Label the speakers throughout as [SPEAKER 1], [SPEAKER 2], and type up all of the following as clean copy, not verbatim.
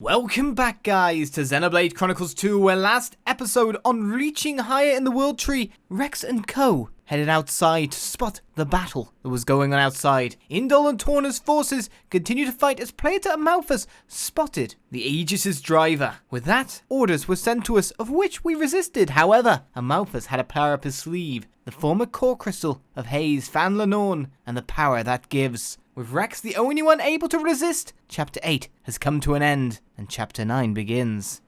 [SPEAKER 1] Welcome back, guys, to Xenoblade Chronicles 2, where last episode on reaching higher in the world tree, Rex and co. headed outside to spot the battle that was going on outside. Indoline and Torna's forces continue to fight as Praetor and Amalthus spotted the Aegis' driver. With that, orders were sent to us, of which we resisted. However, Amalthus had a power up his sleeve, the former core crystal of Hayes, Fan Lenorn, and the power that gives. With Rex the only one able to resist, Chapter 8 has come to an end, and Chapter 9 begins.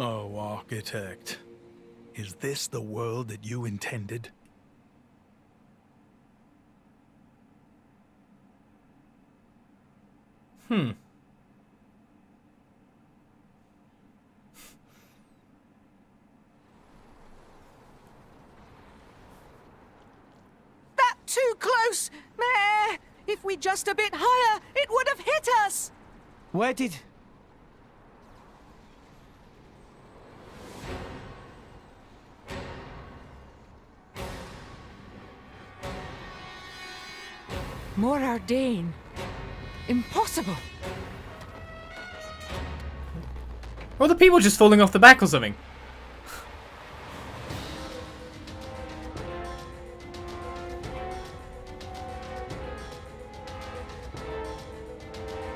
[SPEAKER 2] Oh, Architect, is this the world that you intended?
[SPEAKER 3] That too close! Meh! If we just a bit higher, it would have hit us!
[SPEAKER 4] Where did...
[SPEAKER 3] More Ardain. Impossible.
[SPEAKER 1] Or are the people just falling off the back or something?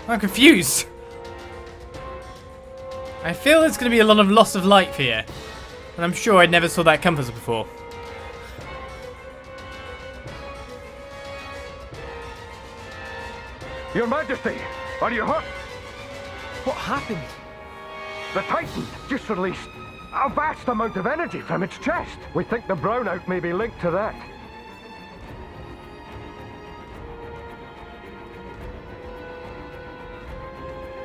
[SPEAKER 1] I'm confused. I feel there's going to be a lot of loss of light here. And I'm sure I never saw that compass before.
[SPEAKER 5] Your Majesty, are you hurt?
[SPEAKER 4] What happened?
[SPEAKER 5] The Titan just released a vast amount of energy from its chest. We think the brownout may be linked to that.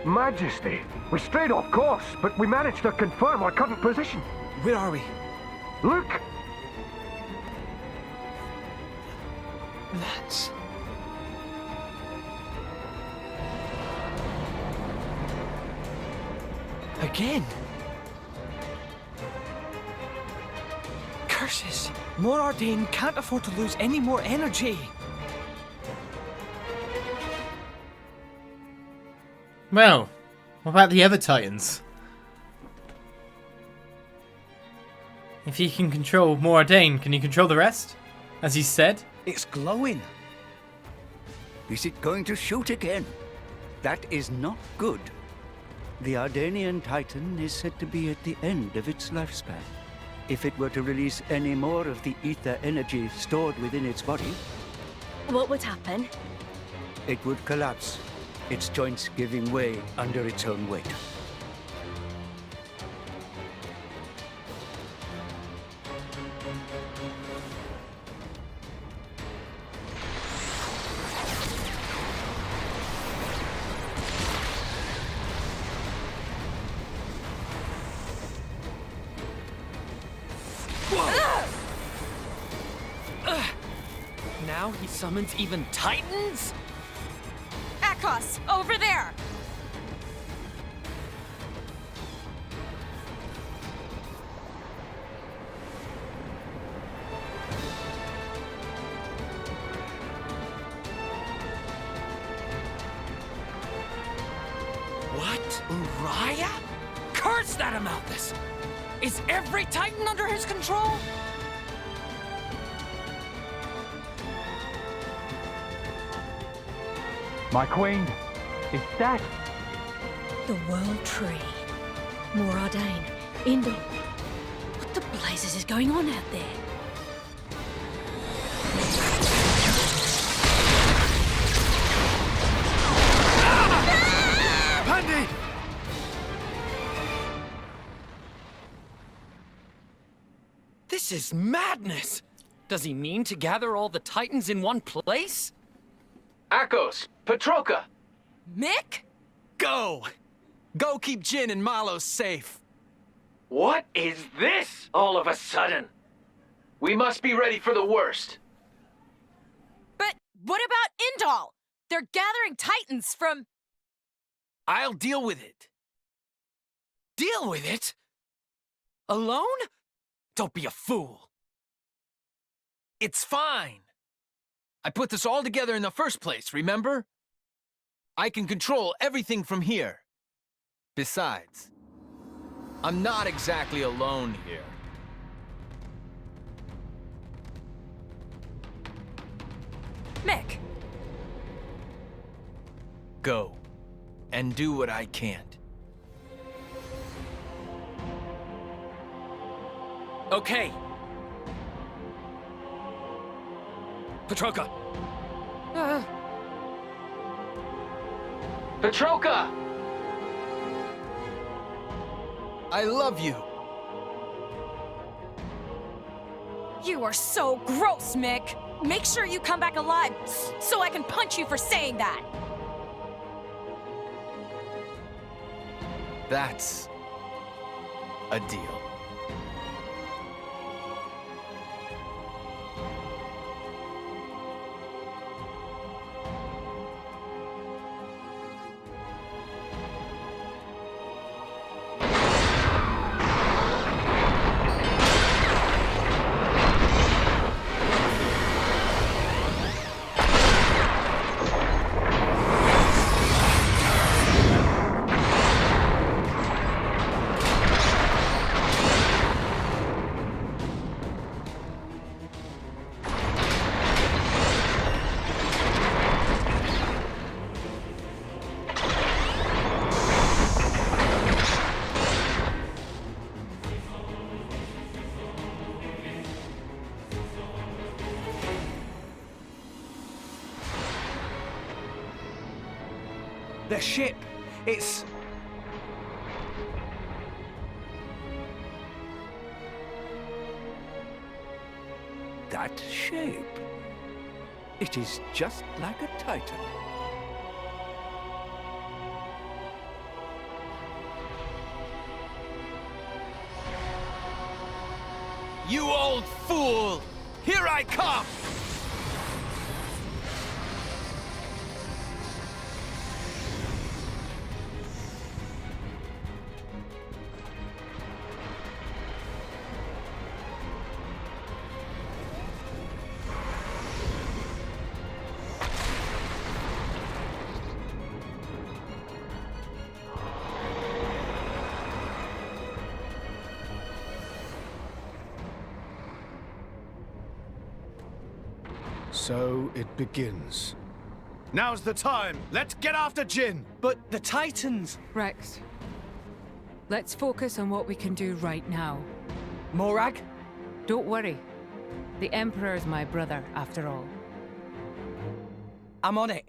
[SPEAKER 5] Majesty, we strayed off course, but we managed to confirm our current position.
[SPEAKER 4] Where are we?
[SPEAKER 5] Look!
[SPEAKER 4] That's... Again? Curses! Morardain can't afford to lose any more energy.
[SPEAKER 1] Well, what about the other Titans? If he can control Morardain, can he control the rest? As he said?
[SPEAKER 4] It's glowing.
[SPEAKER 6] Is it going to shoot again? That is not good. The Ardanian Titan is said to be at the end of its lifespan. If it were to release any more of the ether energy stored within its body,
[SPEAKER 7] What would happen?
[SPEAKER 6] it would collapse, its joints giving way under its own weight.
[SPEAKER 4] Now he summons even Titans?
[SPEAKER 3] Akhos, over there!
[SPEAKER 4] What? Uriah? Curse that Amalthus! Is every Titan under his control?
[SPEAKER 5] My queen is dead.
[SPEAKER 7] The World Tree. Morardain. Indol. What the blazes is going on out there?
[SPEAKER 2] Pandy!
[SPEAKER 4] This is madness! Does he mean to gather all the Titans in one place?
[SPEAKER 8] Akhos, Patroka!
[SPEAKER 3] Mick?
[SPEAKER 4] Go! Go keep Jin and Malos safe!
[SPEAKER 8] What is this all of a sudden? We must be ready for the worst.
[SPEAKER 3] But what about Indol? They're gathering Titans from...
[SPEAKER 4] I'll deal with it. Deal with it? Alone? Don't be a fool.
[SPEAKER 9] It's fine. I put this all together in the first place, remember? I can control everything from here. Besides, I'm not exactly alone here.
[SPEAKER 3] Mick.
[SPEAKER 9] Go, and do what I can't.
[SPEAKER 4] Okay. Patroka.
[SPEAKER 8] Patroka!
[SPEAKER 9] I love you.
[SPEAKER 3] You are so gross, Mick. Make sure you come back alive so I can punch you for saying that.
[SPEAKER 9] That's a deal.
[SPEAKER 4] The ship. It's...
[SPEAKER 6] That shape. It is just like a Titan.
[SPEAKER 9] You old fool! Here I come!
[SPEAKER 10] So it begins. Now's the time! Let's get after Jin!
[SPEAKER 11] But the Titans!
[SPEAKER 3] Rex, let's focus on what we can do right now.
[SPEAKER 11] Morag?
[SPEAKER 3] Don't worry. The Emperor is my brother, after all.
[SPEAKER 11] I'm on it.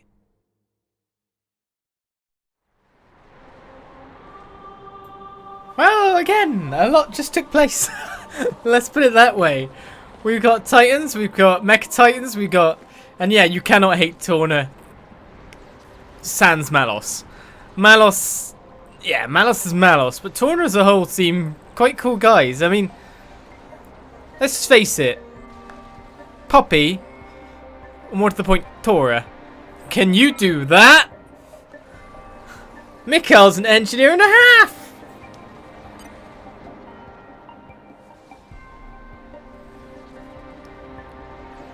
[SPEAKER 1] Well, again, a lot just took place. Let's put it that way. We've got Titans, we've got Mecha Titans, we've got... And yeah, you cannot hate Torna sans Malos. Malos... Yeah, Malos is Malos, but Torna as a whole seem quite cool guys. I mean, let's just face it. Poppy, and more to the point, Tora. Can you do that? Mikhail's an engineer and a half!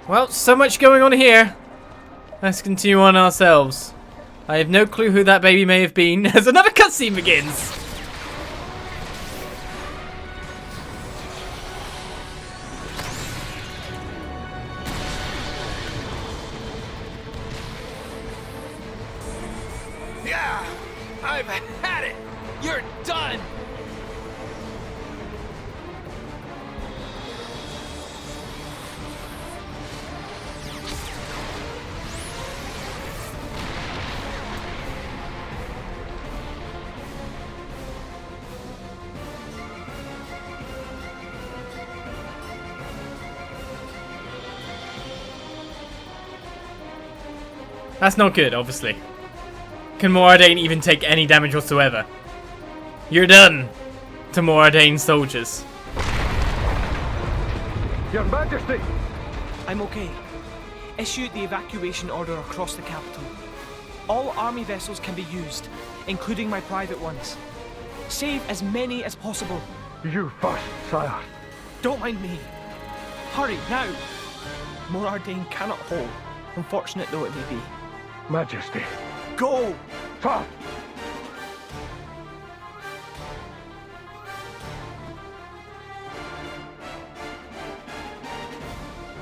[SPEAKER 1] Well, so much going on here. Let's continue on ourselves. I have no clue who that baby may have been as another cutscene begins.
[SPEAKER 9] Yeah, I've had it. You're done.
[SPEAKER 1] That's not good, obviously. Can Moradane even take any damage whatsoever? You're done to Moradane soldiers.
[SPEAKER 5] Your Majesty!
[SPEAKER 11] I'm okay. Issue the evacuation order across the capital. All army vessels can be used, including my private ones. Save as many as possible.
[SPEAKER 5] You first, sire.
[SPEAKER 11] Don't mind me. Hurry, now! Morardane cannot hold, unfortunate though it may be.
[SPEAKER 5] Majesty.
[SPEAKER 11] Go!
[SPEAKER 5] Sir!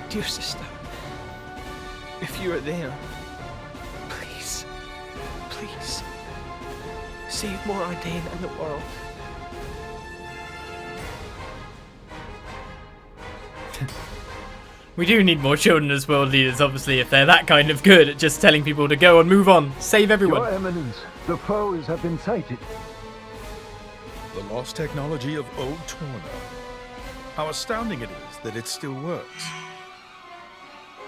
[SPEAKER 11] Dear sister, if you are there, please, please, save Morardane and the world.
[SPEAKER 1] We do need more children as world leaders, obviously, if they're that kind of good at just telling people to go and move on. Save everyone.
[SPEAKER 5] Your Eminence, the foes have been sighted.
[SPEAKER 2] The lost technology of old Torna. How astounding it is that it still works.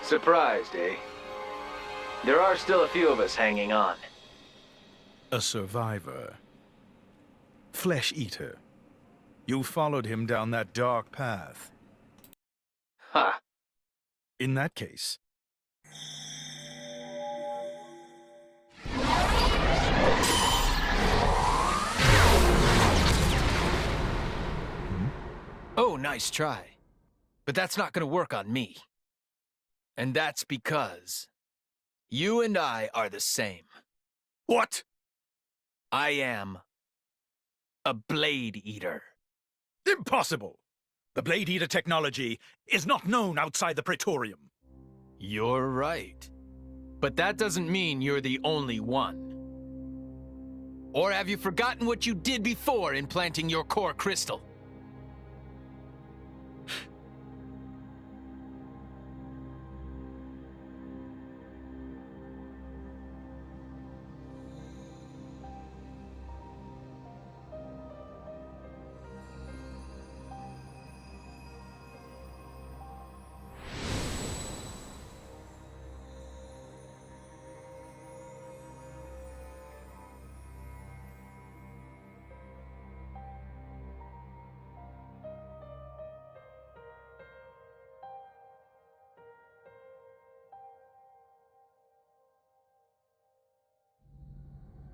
[SPEAKER 8] Surprised, eh? There are still a few of us hanging on.
[SPEAKER 2] A survivor. Flesh eater. You followed him down that dark path.
[SPEAKER 8] Ha!
[SPEAKER 2] In that case...
[SPEAKER 9] Oh, nice try. But that's not gonna work on me. And that's because you and I are the same.
[SPEAKER 2] What?
[SPEAKER 9] I am a Blade Eater.
[SPEAKER 2] Impossible! The Blade Eater technology is not known outside the Praetorium.
[SPEAKER 9] You're right. But that doesn't mean you're the only one. Or have you forgotten what you did before implanting your core crystal?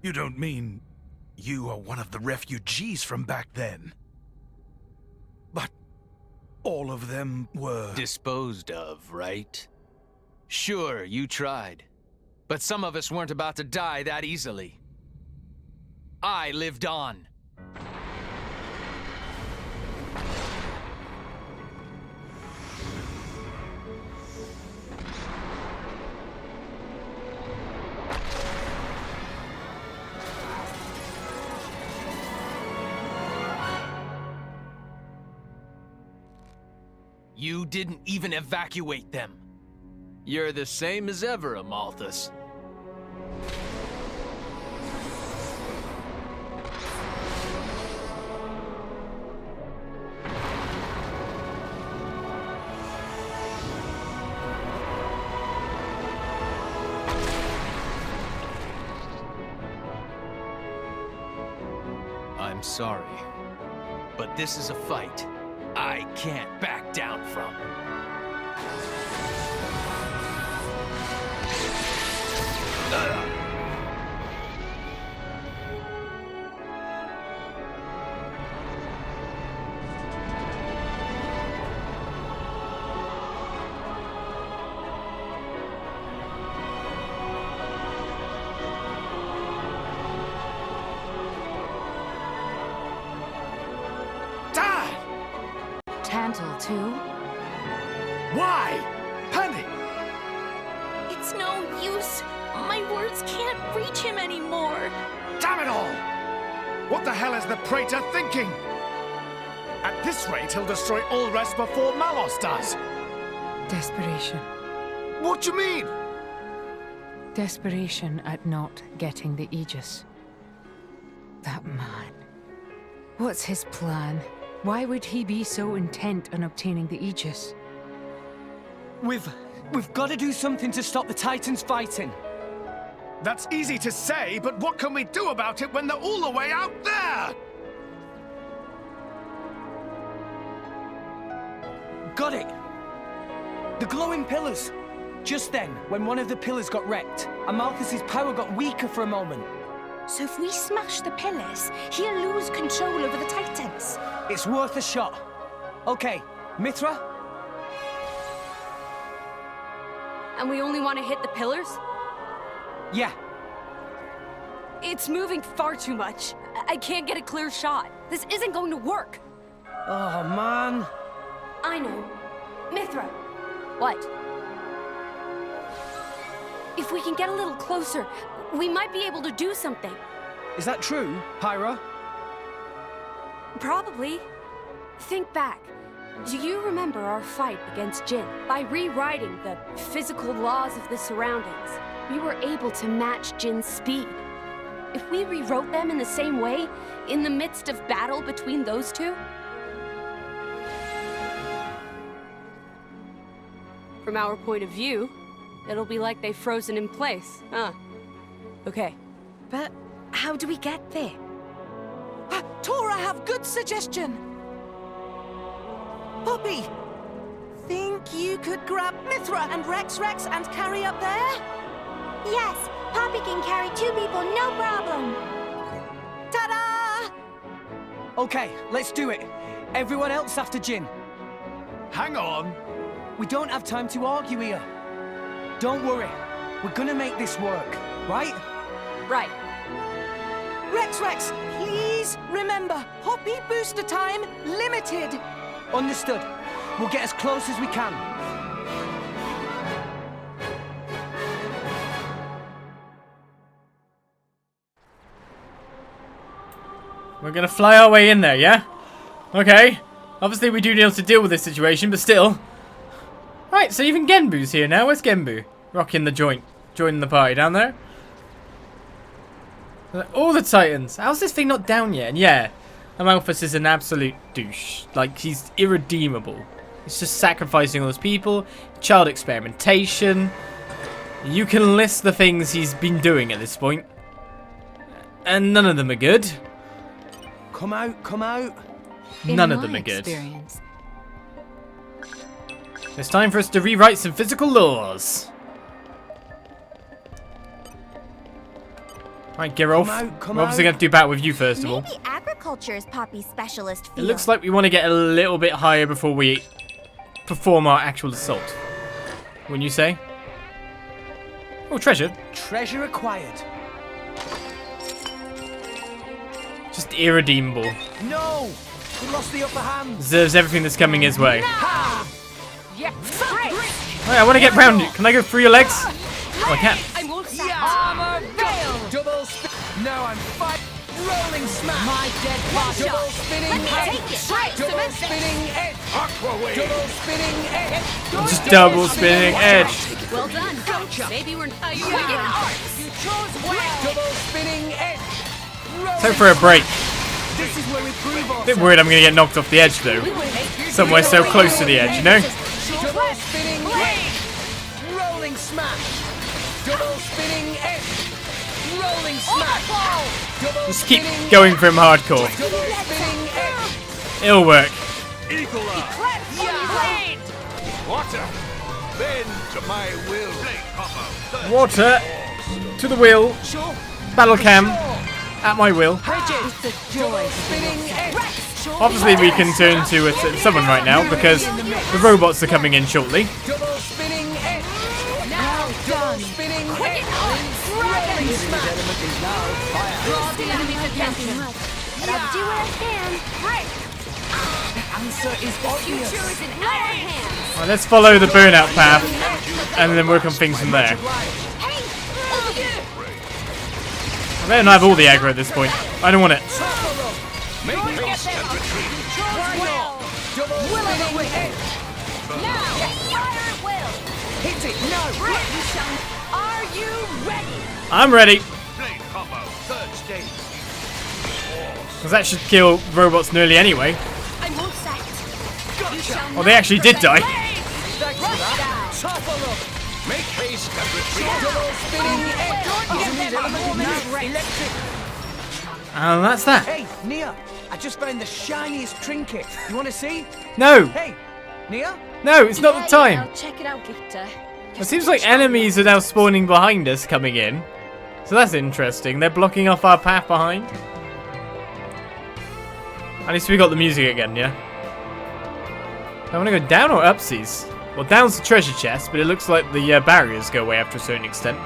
[SPEAKER 2] You don't mean you are one of the refugees from back then? But all of them were...
[SPEAKER 9] disposed of, right? Sure, you tried. But some of us weren't about to die that easily. I lived on. You didn't even evacuate them. You're the same as ever, Amalthus. I'm sorry, but this is a fight I can't back down from.
[SPEAKER 3] Tantal, too?
[SPEAKER 10] Why? Penny!
[SPEAKER 3] It's no use. My words can't reach him anymore.
[SPEAKER 10] Damn it all! What the hell is the Praetor thinking? At this rate, he'll destroy Alrest before Malos does.
[SPEAKER 12] Desperation.
[SPEAKER 10] What do you mean?
[SPEAKER 12] Desperation at not getting the Aegis. That man. What's his plan? Why would he be so intent on obtaining the Aegis?
[SPEAKER 11] We've got to do something to stop the Titans fighting.
[SPEAKER 10] That's easy to say, but what can we do about it when they're all the way out there?
[SPEAKER 11] Got it! The glowing pillars! Just then, when one of the pillars got wrecked, Amalthus' power got weaker for a moment.
[SPEAKER 3] So if we smash the pillars, he'll lose control over the Titans.
[SPEAKER 11] It's worth a shot. Okay, Mithra?
[SPEAKER 3] And we only want to hit the pillars?
[SPEAKER 11] Yeah.
[SPEAKER 3] It's moving far too much. I can't get a clear shot. This isn't going to work.
[SPEAKER 11] Oh, man.
[SPEAKER 3] I know. Mithra. What? If we can get a little closer, we might be able to do something.
[SPEAKER 11] Is that true, Pyra?
[SPEAKER 3] Probably. Think back. Do you remember our fight against Jin? By rewriting the physical laws of the surroundings, we were able to match Jin's speed. If we rewrote them in the same way, in the midst of battle between those two... From our point of view, it'll be like they've frozen in place, huh? Okay. But how do we get there?
[SPEAKER 13] Tor, I have good suggestion. Poppy, think you could grab Mithra and Rex and carry up there?
[SPEAKER 14] Yes, Poppy can carry 2 people, no problem.
[SPEAKER 13] Ta-da!
[SPEAKER 11] Okay, let's do it. Everyone else after Jin.
[SPEAKER 10] Hang on.
[SPEAKER 11] We don't have time to argue here. Don't worry. We're gonna make this work, right?
[SPEAKER 3] Right.
[SPEAKER 13] Rex, please remember, Poppy booster time limited.
[SPEAKER 11] Understood. We'll get as close as we can.
[SPEAKER 1] We're gonna fly our way in there, yeah? Okay. Obviously we do need to deal with this situation, but still. Right, so even Genbu's here now. Where's Genbu? Rocking the joint. Joining the party down there. All the Titans. How's this thing not down yet? And yeah, Amalthus is an absolute douche. Like, he's irredeemable. He's just sacrificing all those people. Child experimentation. You can list the things he's been doing at this point. And none of them are good.
[SPEAKER 11] Come out, come out.
[SPEAKER 1] None of them are good. It's time for us to rewrite some physical laws. Right, Geralt. We're obviously going to do battle with you first of all.
[SPEAKER 14] Maybe agriculture is Poppy's specialist field.
[SPEAKER 1] It looks like we want to get a little bit higher before we perform our actual assault. Wouldn't you say? Oh, treasure.
[SPEAKER 11] Treasure acquired.
[SPEAKER 1] Just irredeemable.
[SPEAKER 11] No! We lost the upper hand.
[SPEAKER 1] Deserves everything that's coming his way.
[SPEAKER 3] Yeah.
[SPEAKER 1] Alright, I want to get round you. Can I go through your legs? Oh, I can.
[SPEAKER 3] I won't
[SPEAKER 11] Armor veil. Double spin. Now I'm fight.
[SPEAKER 13] Rolling smash. My dead body. Double spinning edge. Double spinning edge.
[SPEAKER 2] Aquawave.
[SPEAKER 13] Double spinning edge.
[SPEAKER 1] Just double spinning edge.
[SPEAKER 3] Well done.
[SPEAKER 13] Gotcha.
[SPEAKER 3] Maybe we're not
[SPEAKER 13] You chose well. Double spinning edge.
[SPEAKER 1] Time for a break.
[SPEAKER 13] This is where we prove
[SPEAKER 1] A bit worried I'm gonna get knocked off the edge though. Somewhere so close to the edge, you know?
[SPEAKER 13] Double spinning edge. Rolling smash. Double spinning edge. Rolling smash. Double
[SPEAKER 1] Just keep
[SPEAKER 13] spinning
[SPEAKER 1] going for him hardcore.
[SPEAKER 13] Double spinning edge.
[SPEAKER 1] It'll work.
[SPEAKER 2] Eagle Eye. Water. Bend to my will.
[SPEAKER 1] Water to the wheel.
[SPEAKER 13] Sure.
[SPEAKER 1] Battle cam at my will.
[SPEAKER 13] Double spinning edge.
[SPEAKER 1] Obviously we can turn to someone right now because the robots are coming in shortly.
[SPEAKER 13] Double spinning edge. Now done. Spinning edge. Rolling smash.
[SPEAKER 3] Draw the enemy's attention.
[SPEAKER 14] But I'll do what I can.
[SPEAKER 13] Answer is
[SPEAKER 3] The future is in our hands.
[SPEAKER 1] Right, let's follow the burnout path and then work on things from there. I better not have all the aggro at this point. I don't want it.
[SPEAKER 2] Make haste and retreat.
[SPEAKER 13] Double spinning edge.
[SPEAKER 14] Now, fire at will.
[SPEAKER 13] Hit it. No.
[SPEAKER 14] Are you ready?
[SPEAKER 1] I'm ready.
[SPEAKER 2] Blade combo. Third stage.
[SPEAKER 1] Because that should kill robots nearly anyway.
[SPEAKER 14] I won't sack.
[SPEAKER 1] Oh, they actually did die.
[SPEAKER 2] Make haste and retreat.
[SPEAKER 13] Double spinning edge. Electric.
[SPEAKER 1] And that's that.
[SPEAKER 13] Hey, Nia, I just found the shiniest trinket. You want to see?
[SPEAKER 1] No,
[SPEAKER 13] Hey, Nia?
[SPEAKER 1] no, it's not the time.
[SPEAKER 3] I'll check it out, Victor.
[SPEAKER 1] It seems like enemies are now spawning behind us coming in. So that's interesting. They're blocking off our path behind. At least we got the music again, yeah? I want to go down or upsies? Well, down's the treasure chest, but it looks like the barriers go away after a certain extent.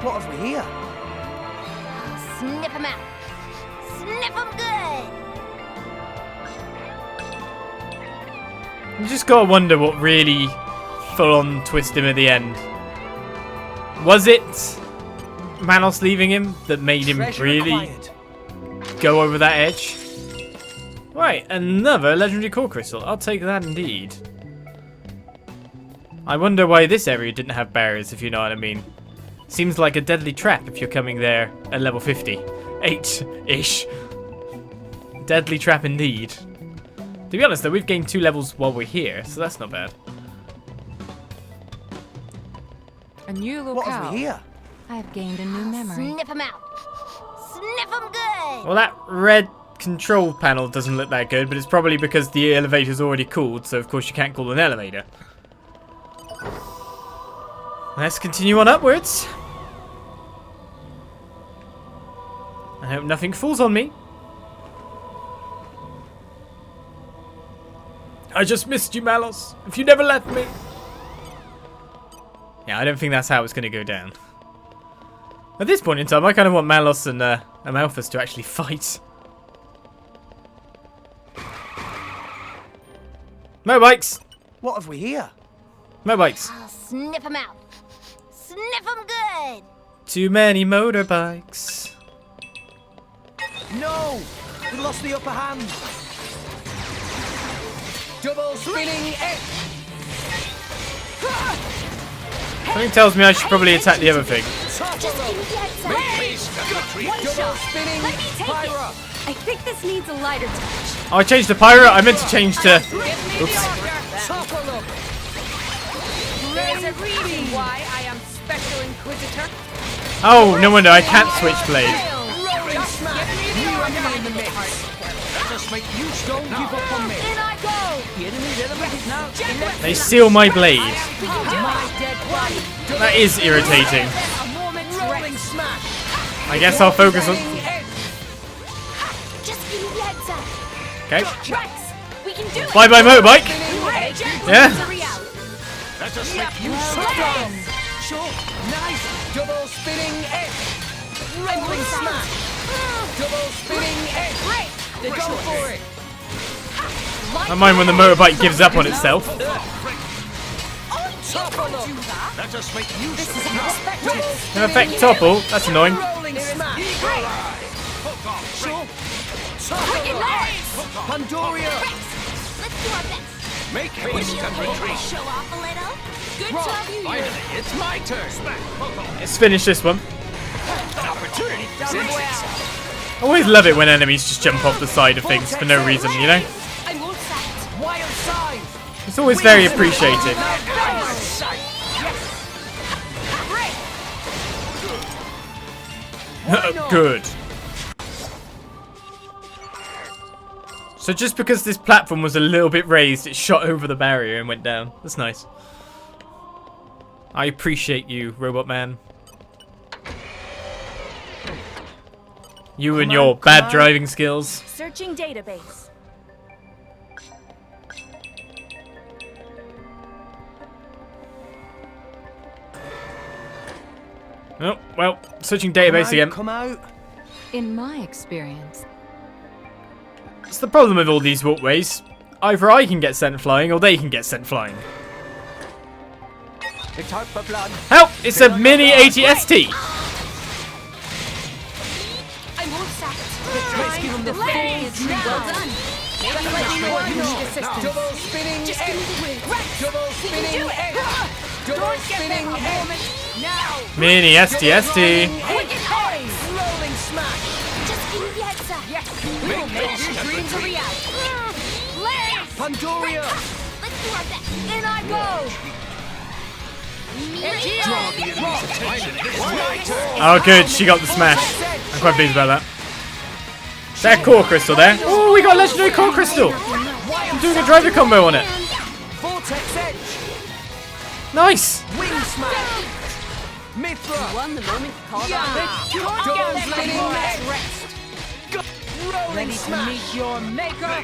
[SPEAKER 13] What have we here?
[SPEAKER 14] Sniff 'em out. Sniff 'em good.
[SPEAKER 1] You just gotta wonder what really full-on twisted him at the end. Was it Malos leaving him that made him
[SPEAKER 13] Treasure
[SPEAKER 1] really
[SPEAKER 13] acquired.
[SPEAKER 1] go over that edge? Right, another legendary core crystal. I'll take that indeed. I wonder why this area didn't have barriers, if you know what I mean. Seems like a deadly trap if you're coming there at level 50. 8-ish. Deadly trap indeed. To be honest though, we've gained 2 levels while we're here, so that's not bad.
[SPEAKER 12] A new locale.
[SPEAKER 13] What have we here?
[SPEAKER 12] I've gained a new memory.
[SPEAKER 14] Sniff 'em out. Sniff 'em good.
[SPEAKER 1] Well, that red control panel doesn't look that good, but it's probably because the elevator's already cooled, so of course you can't call an elevator. Let's continue on upwards. I hope nothing falls on me. I just missed you, Malos. If you never left me. Yeah, I don't think that's how it's going to go down. At this point in time, I kind of want Malos and Amalthus to actually fight. Motorbikes!
[SPEAKER 13] What have we here?
[SPEAKER 1] Motorbikes.
[SPEAKER 14] I'll sniff 'em out. Sniff 'em good.
[SPEAKER 1] Too many motorbikes.
[SPEAKER 13] No! We lost the upper hand. Double spinning edge.
[SPEAKER 1] Something tells me I should probably attack the other thing.
[SPEAKER 14] Just give me the heads up.
[SPEAKER 2] Make haste and retreat.
[SPEAKER 13] Double spinning
[SPEAKER 3] Let me take
[SPEAKER 13] pyra.
[SPEAKER 3] I think this needs a lighter touch.
[SPEAKER 1] Oh, I changed to Pyro. I meant to change to... Oops.
[SPEAKER 13] Chopper look.
[SPEAKER 3] There's a reason why I am Special Inquisitor.
[SPEAKER 1] Oh, no wonder I can't switch blade.
[SPEAKER 13] Rolling smash. New enemy in the mix.
[SPEAKER 2] Let us make use
[SPEAKER 13] Don't
[SPEAKER 2] of
[SPEAKER 13] give
[SPEAKER 2] now.
[SPEAKER 13] up on me.
[SPEAKER 3] In I go.
[SPEAKER 13] The enemy's element is now electric.
[SPEAKER 1] They seal my blade.
[SPEAKER 13] My dead body.
[SPEAKER 1] That is irritating.
[SPEAKER 3] A moment's
[SPEAKER 13] Rolling
[SPEAKER 3] rest.
[SPEAKER 13] smash.
[SPEAKER 1] I guess I'll focus on...
[SPEAKER 13] Spinning edge.
[SPEAKER 14] Just give me the heads up.
[SPEAKER 1] Okay.
[SPEAKER 3] Rex, we can do it.
[SPEAKER 1] Bye-bye motorbike.
[SPEAKER 3] Spinning
[SPEAKER 1] Yeah.
[SPEAKER 2] Let us make use
[SPEAKER 13] Well
[SPEAKER 2] of
[SPEAKER 13] done. Sure. Nice. Double spinning edge. Rolling smash. Double spinning edge. They go for it.
[SPEAKER 1] I mind when the motorbike gives up on itself.
[SPEAKER 13] Chopper look.
[SPEAKER 2] Let us make use of now.
[SPEAKER 1] No effect topple. That's annoying.
[SPEAKER 13] Rolling smash. Sure.
[SPEAKER 3] Wicked legs!
[SPEAKER 13] Pandoria!
[SPEAKER 14] Let's do our best.
[SPEAKER 4] Make haste and retreat.
[SPEAKER 14] Show off a little.
[SPEAKER 3] Good
[SPEAKER 4] Wrong.
[SPEAKER 3] job, you.
[SPEAKER 4] Finally, it's my turn.
[SPEAKER 1] Let's finish this one.
[SPEAKER 4] An opportunity presents itself.
[SPEAKER 1] I always love it when enemies just jump off the side of things for no reason, you know?
[SPEAKER 3] I won't sack.
[SPEAKER 13] Wild side!
[SPEAKER 1] It's always very appreciated. Good. So just because this platform was a little bit raised, it shot over the barrier and went down. That's nice. I appreciate you, Robot Man. You and your bad driving skills.
[SPEAKER 3] Searching database.
[SPEAKER 1] Oh, well, switching database again.
[SPEAKER 13] Come out.
[SPEAKER 12] In my experience,
[SPEAKER 1] It's the problem with all these walkways. Either I can get sent flying or they can get sent flying.
[SPEAKER 13] It's out for blood.
[SPEAKER 1] Help! It's a mini ATST!
[SPEAKER 3] I won't sack.
[SPEAKER 13] Let's give him the full treatment.
[SPEAKER 3] Well done.
[SPEAKER 13] Double spinning
[SPEAKER 3] Just give me the win.
[SPEAKER 13] Double spinning X. Double spinning X.
[SPEAKER 3] Now.
[SPEAKER 1] Mini STST.
[SPEAKER 3] Wicked legs!
[SPEAKER 13] Rolling smash.
[SPEAKER 14] Just give me the heads up.
[SPEAKER 3] Yes, we will make your dreams a reality. Legs!
[SPEAKER 13] Pandoria.
[SPEAKER 14] Let's do our best.
[SPEAKER 3] In I go!
[SPEAKER 1] Oh good, she got the smash. I'm quite pleased about that. Is that a core crystal there? Oh, we got a legendary core crystal! I'm doing a driver combo on it.
[SPEAKER 13] Vortex edge.
[SPEAKER 1] Nice!
[SPEAKER 13] Wing smash. Mithra.
[SPEAKER 3] Won the moment called
[SPEAKER 13] Double spinning X. Rolling
[SPEAKER 11] Ready to
[SPEAKER 13] smash.
[SPEAKER 11] meet your maker?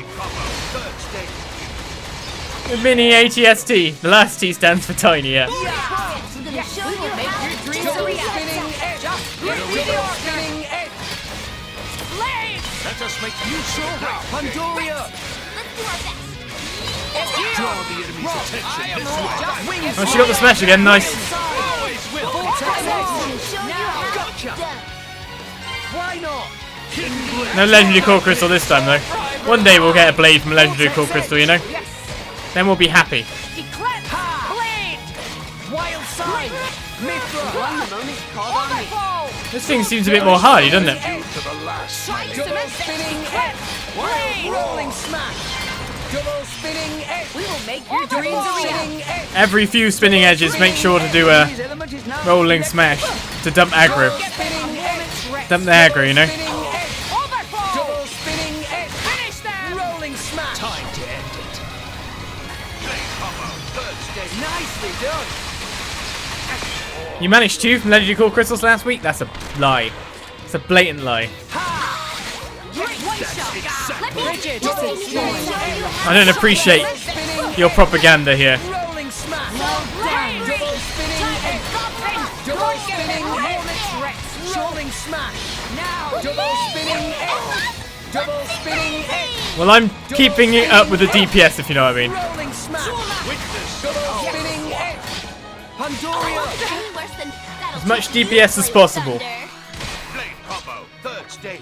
[SPEAKER 1] The mini ATST. The last T stands for tiny, yeah.
[SPEAKER 14] We're gonna show you
[SPEAKER 3] make
[SPEAKER 14] how
[SPEAKER 3] your
[SPEAKER 14] to
[SPEAKER 3] dreams
[SPEAKER 14] do
[SPEAKER 3] a
[SPEAKER 14] it.
[SPEAKER 3] reality.
[SPEAKER 13] Spinning X.
[SPEAKER 3] Wicked
[SPEAKER 13] Double spinning X.
[SPEAKER 3] legs!
[SPEAKER 2] Let us make use of that.
[SPEAKER 13] Pandoria.
[SPEAKER 14] Let's do our best.
[SPEAKER 2] Draw the enemy's attention this way.
[SPEAKER 13] Wing
[SPEAKER 1] Oh, she got the smash again, nice.
[SPEAKER 13] Vortex
[SPEAKER 14] I'm
[SPEAKER 13] edge.
[SPEAKER 14] gonna show you how
[SPEAKER 13] Gotcha.
[SPEAKER 14] it's done.
[SPEAKER 13] Why not?
[SPEAKER 1] No legendary core crystal this time though. One day we'll get a blade from legendary core crystal, you know? Then we'll be happy.
[SPEAKER 3] Eclipse! Blade!
[SPEAKER 13] Wild side. Mithra.
[SPEAKER 3] Won the moment called on me.
[SPEAKER 1] This thing seems a bit more hardy, doesn't it?
[SPEAKER 2] To the last.
[SPEAKER 13] Double spinning X. Rolling smash. Double spinning X.
[SPEAKER 3] We will make your dreams a reality.
[SPEAKER 13] Spinning X.
[SPEAKER 1] Every few spinning edges, make sure to do a rolling smash to dump aggro.
[SPEAKER 13] Spinning X.
[SPEAKER 1] Dump the aggro, you know?
[SPEAKER 13] Spinning X.
[SPEAKER 3] Overfall!
[SPEAKER 13] Double spinning X.
[SPEAKER 3] Finish them!
[SPEAKER 13] Rolling smash.
[SPEAKER 2] Time to end it. Blade combo. Third stage.
[SPEAKER 13] Nicely done.
[SPEAKER 1] You managed 2 from legendary core crystals last week? That's a lie. It's a blatant lie.
[SPEAKER 3] Rigid!
[SPEAKER 13] Double spinning X.
[SPEAKER 1] I don't appreciate your propaganda here.
[SPEAKER 13] Rolling smash.
[SPEAKER 3] Blade!
[SPEAKER 13] Double spinning X. Double spinning X. Rolling smash.
[SPEAKER 3] Now!
[SPEAKER 13] Double spinning X. Double spinning X.
[SPEAKER 1] Well, I'm keeping it up with the DPS, if you know what I mean.
[SPEAKER 13] Rolling smash. Double spinning X. Pandoria.
[SPEAKER 14] Any worse than that'll
[SPEAKER 1] As much
[SPEAKER 14] teach you
[SPEAKER 1] DPS as
[SPEAKER 14] for
[SPEAKER 1] possible.
[SPEAKER 14] thunder.
[SPEAKER 2] Blade combo. Third stage.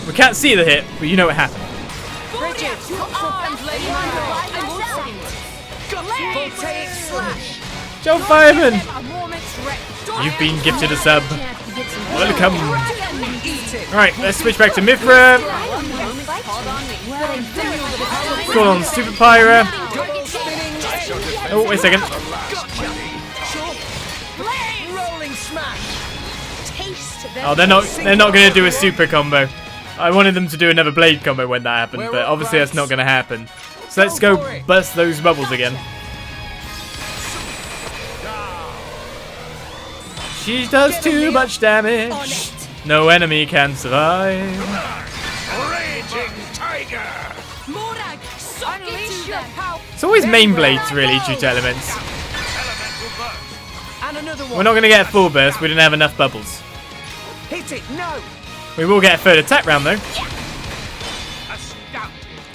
[SPEAKER 1] We can't see the hit, but you know what happened.
[SPEAKER 3] Rigid! And Blade I won't sack.
[SPEAKER 13] Voltaic slash.
[SPEAKER 1] Joe Fireman!
[SPEAKER 3] A moment's rest.
[SPEAKER 1] You've been gifted a sub.
[SPEAKER 3] Chance to get some
[SPEAKER 1] Welcome.
[SPEAKER 13] Eat it.
[SPEAKER 1] Alright, let's switch back to Mithra.
[SPEAKER 3] Won the moment called on me.
[SPEAKER 1] Call on Super Pyra.
[SPEAKER 13] Double spinning X.
[SPEAKER 1] Oh, wait a second.
[SPEAKER 13] Rolling smash.
[SPEAKER 3] Taste
[SPEAKER 1] Oh, they're not gonna do a super combo. I wanted them to do another blade combo when that happened, but obviously that's not gonna happen. So let's go bust those bubbles again. She does too much damage. No enemy can survive.
[SPEAKER 2] Raging tiger.
[SPEAKER 3] Morag! Unleash your power!
[SPEAKER 1] It's always main blades really due to elements.
[SPEAKER 2] Elemental burst.
[SPEAKER 13] And another one.
[SPEAKER 1] We're not gonna get a full burst, we didn't have enough bubbles.
[SPEAKER 13] Hit it. No.
[SPEAKER 1] We will get a third attack round though.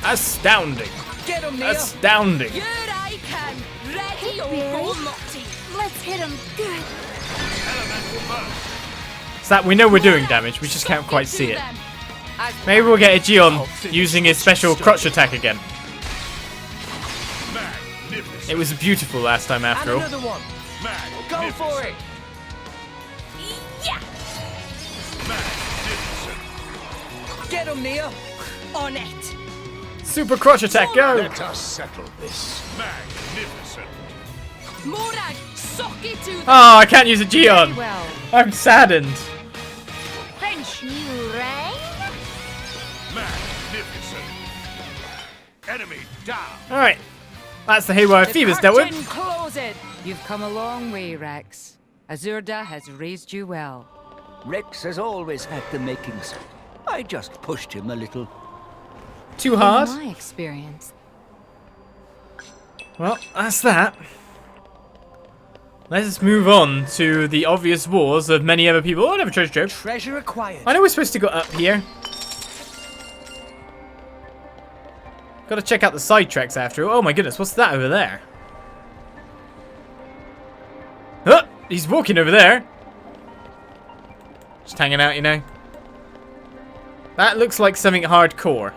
[SPEAKER 2] Astounding.
[SPEAKER 1] Astounding.
[SPEAKER 13] Get him, Nia.
[SPEAKER 1] Astounding.
[SPEAKER 3] Here I can! Ready or
[SPEAKER 14] Barry.
[SPEAKER 3] go naughty!
[SPEAKER 14] Let's hit him good.
[SPEAKER 2] Elemental burst.
[SPEAKER 1] Is that we know we're doing damage, we just can't quite see it. Maybe we'll get a Gion using his special crotch attack again. It was beautiful last time after all.
[SPEAKER 13] Another one. Go for it.
[SPEAKER 3] Yeah.
[SPEAKER 13] Get him, Nia.
[SPEAKER 3] On it.
[SPEAKER 1] Super crotch attack, go!
[SPEAKER 10] Let us settle this. Magnificent.
[SPEAKER 3] Morag, sock it to them.
[SPEAKER 1] Oh, I can't use a Gion.
[SPEAKER 12] Well.
[SPEAKER 1] I'm saddened.
[SPEAKER 14] French new rang?
[SPEAKER 10] Magnificent. Enemy down.
[SPEAKER 1] Alright. That's the haywire Phoebus dealt with.
[SPEAKER 12] Curtain closes. You've come a long way, Rex. Azurda has raised you well.
[SPEAKER 6] Rex has always had the makings. I just pushed him a little.
[SPEAKER 1] Too hard?
[SPEAKER 12] In my experience.
[SPEAKER 1] Well, that's that. Let's move on to the obvious wars of many other people. Oh, never treasure trove.
[SPEAKER 13] Treasure acquired.
[SPEAKER 1] I know we're supposed to go up here. Gotta check out the side tracks after all. Oh my goodness, what's that over there? Huh! He's walking over there. Just hanging out, you know. That looks like something hardcore.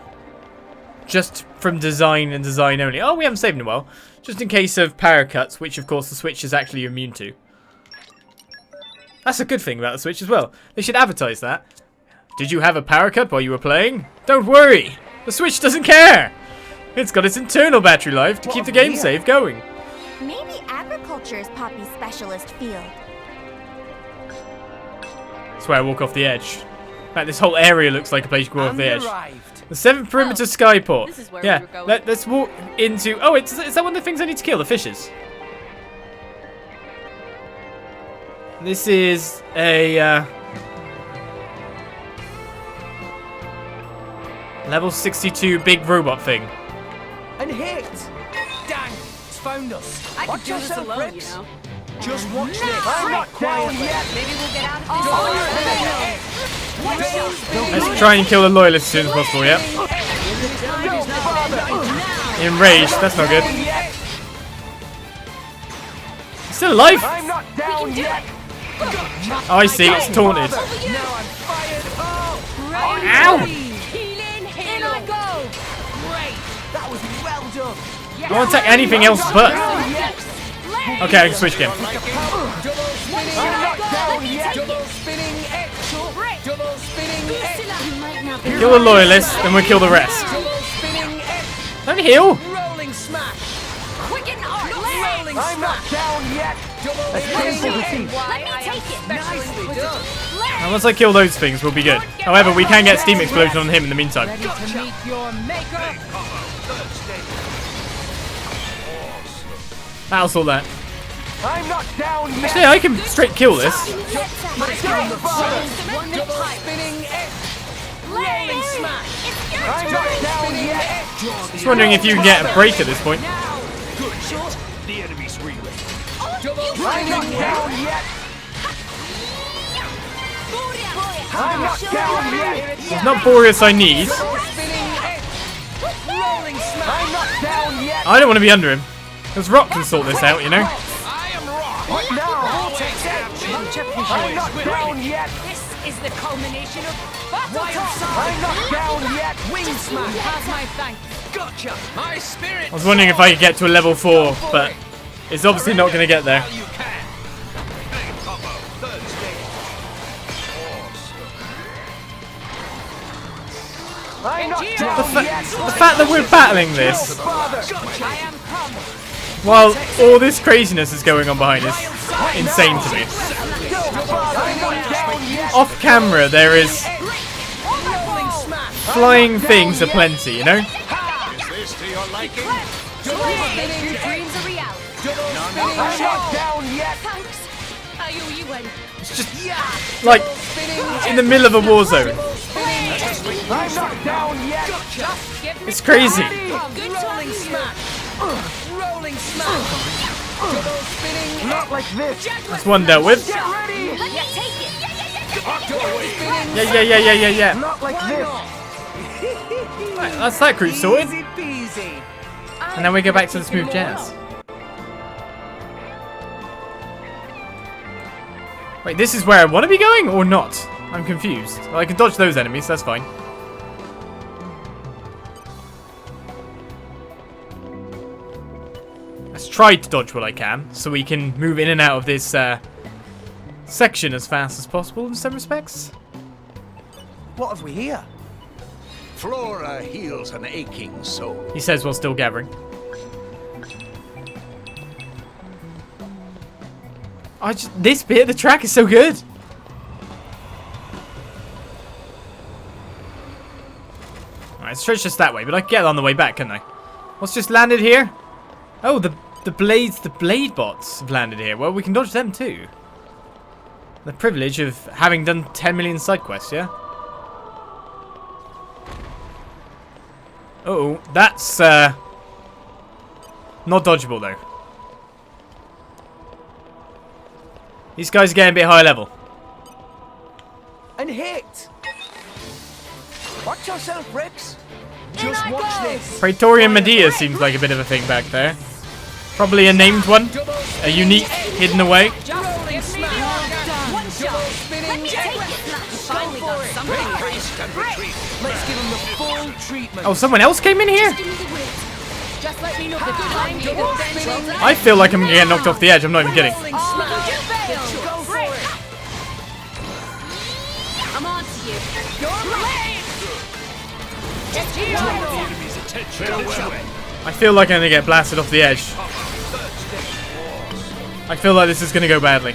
[SPEAKER 1] Just from design and design only. Oh, we haven't saved in a while. Just in case of power cuts, which of course the Switch is actually immune to. That's a good thing about the Switch as well. They should advertise that. Did you have a power cut while you were playing? Don't worry! The Switch doesn't care! It's got its internal battery life to keep the game save going.
[SPEAKER 14] Maybe agriculture is Poppy's specialist field.
[SPEAKER 1] That's where I walk off the edge. In fact, this whole area looks like a place you go off the edge.
[SPEAKER 13] Arrived.
[SPEAKER 1] The 7th perimeter skyport.
[SPEAKER 3] This is where
[SPEAKER 1] yeah,
[SPEAKER 3] we were going.
[SPEAKER 1] let's walk into... Oh, is that one of the things I need to kill? The fishes? This is a... level 62 big robot thing.
[SPEAKER 13] And hit. Dang, it's found us.
[SPEAKER 3] I could
[SPEAKER 13] Watch
[SPEAKER 3] do this
[SPEAKER 13] yourself,
[SPEAKER 3] alone,
[SPEAKER 13] Rex.
[SPEAKER 3] you know.
[SPEAKER 13] Just watch this.
[SPEAKER 6] I'm not down yet.
[SPEAKER 3] Maybe we'll get out of this.
[SPEAKER 1] Let's try and kill the loyalists as soon as possible, yeah? Enraged, that's not good. He's still alive!
[SPEAKER 5] I'm not down yet.
[SPEAKER 1] Oh, I see, it's taunted.
[SPEAKER 13] Now I'm fired. Oh,
[SPEAKER 1] Ow!
[SPEAKER 3] Healing, in I go.
[SPEAKER 13] great. That was well done.
[SPEAKER 1] I won't attack anything else but. Okay, I can switch again.
[SPEAKER 13] Double spinning.
[SPEAKER 5] I'm not down yet.
[SPEAKER 13] Double spinning X. Double spinning X.
[SPEAKER 1] Kill the loyalists, then we'll kill the rest.
[SPEAKER 13] Double spinning X.
[SPEAKER 1] Don't heal!
[SPEAKER 13] Rolling smash.
[SPEAKER 3] Quicken our
[SPEAKER 13] Rolling
[SPEAKER 5] I'm not
[SPEAKER 13] smash.
[SPEAKER 5] down yet.
[SPEAKER 13] Double
[SPEAKER 5] painful to see.
[SPEAKER 3] Let me take it.
[SPEAKER 13] Nicely done.
[SPEAKER 1] And once I kill those things, we'll be good. However, we can get Steam Explosion on him in the meantime.
[SPEAKER 12] Ready to meet your maker.
[SPEAKER 1] That'll sort that.
[SPEAKER 5] I'm not down yet.
[SPEAKER 1] Actually, I can straight kill this.
[SPEAKER 13] Double spinning X. Rolling smash.
[SPEAKER 5] I'm not down yet.
[SPEAKER 1] Just wondering if you can get a break at this point.
[SPEAKER 2] Good shot. The enemy's reeling.
[SPEAKER 13] Double
[SPEAKER 5] I'm not
[SPEAKER 13] spinning
[SPEAKER 5] down yet. I'm not down yet.
[SPEAKER 1] It's not Boreas I need.
[SPEAKER 13] spinning X. Rolling smash.
[SPEAKER 5] I'm not down yet.
[SPEAKER 1] I don't want to be under him. Because Rock can sort this out, you know?
[SPEAKER 2] I am Rock.
[SPEAKER 5] What now? I'm not down yet.
[SPEAKER 3] This is the culmination of battle time.
[SPEAKER 5] I'm not down yet.
[SPEAKER 13] Wing smash.
[SPEAKER 3] Has my thanks.
[SPEAKER 13] Gotcha. My spirit.
[SPEAKER 1] I was wondering if I could get to a level 4, but it's obviously not going to get there.
[SPEAKER 2] You can. Big combo. Third stage.
[SPEAKER 5] I'm not
[SPEAKER 1] The,
[SPEAKER 5] down yet.
[SPEAKER 1] the fact that we're battling this
[SPEAKER 5] Father.
[SPEAKER 3] I am come.
[SPEAKER 1] while all this craziness is going on behind is insane to me.
[SPEAKER 5] I'm not down yet.
[SPEAKER 1] Off camera, there is flying things aplenty, you know?
[SPEAKER 2] Is this to your liking?
[SPEAKER 3] Your dreams are reality.
[SPEAKER 5] I'm not down yet.
[SPEAKER 3] Thanks. I owe you one.
[SPEAKER 1] It's just like in the middle of a war zone.
[SPEAKER 5] I'm not down yet.
[SPEAKER 3] Just give me
[SPEAKER 1] It's crazy.
[SPEAKER 3] good
[SPEAKER 13] Rolling smash. Rolling smash. Double spinning.
[SPEAKER 5] Not like this.
[SPEAKER 1] That's one dealt with.
[SPEAKER 5] Get ready.
[SPEAKER 3] Let me take it.
[SPEAKER 1] Yeah.
[SPEAKER 5] Not like this.
[SPEAKER 1] Right, that's that group sorted.
[SPEAKER 13] Easy peasy.
[SPEAKER 1] And then we go back to the smooth jazz. Wait, this is where I want to be going or not? I'm confused. Well, I can dodge those enemies, that's fine. Let's try to dodge what I can, so we can move in and out of this section as fast as possible in some respects.
[SPEAKER 6] What have we here?
[SPEAKER 2] Flora heals an aching soul.
[SPEAKER 1] He says while still gathering. This bit of the track is so good. Alright, it's just that way, but I can get on the way back, can't I? What's just landed here? Oh, the blade bots have landed here. Well, we can dodge them too. The privilege of having done 10 million side quests, yeah? Uh-oh, that's not dodgeable though. These guys are getting a bit higher level.
[SPEAKER 13] And hit! Watch yourself, Rex! Just watch this!
[SPEAKER 1] Praetorian Medea seems like a bit of a thing back there. Probably a named one. A unique, hidden away.
[SPEAKER 13] Rolling smash! One shot! Spinning
[SPEAKER 3] Finally got something right.
[SPEAKER 13] Let's give him the full treatment.
[SPEAKER 1] Oh, someone else came in here?
[SPEAKER 3] Just let me know the time you will spend.
[SPEAKER 1] I feel like I'm gonna get knocked off the edge. I'm not even kidding.
[SPEAKER 3] I'm on to you. Your blade! It's you!
[SPEAKER 1] I feel like I'm gonna get blasted off the edge. I feel like this is gonna go badly.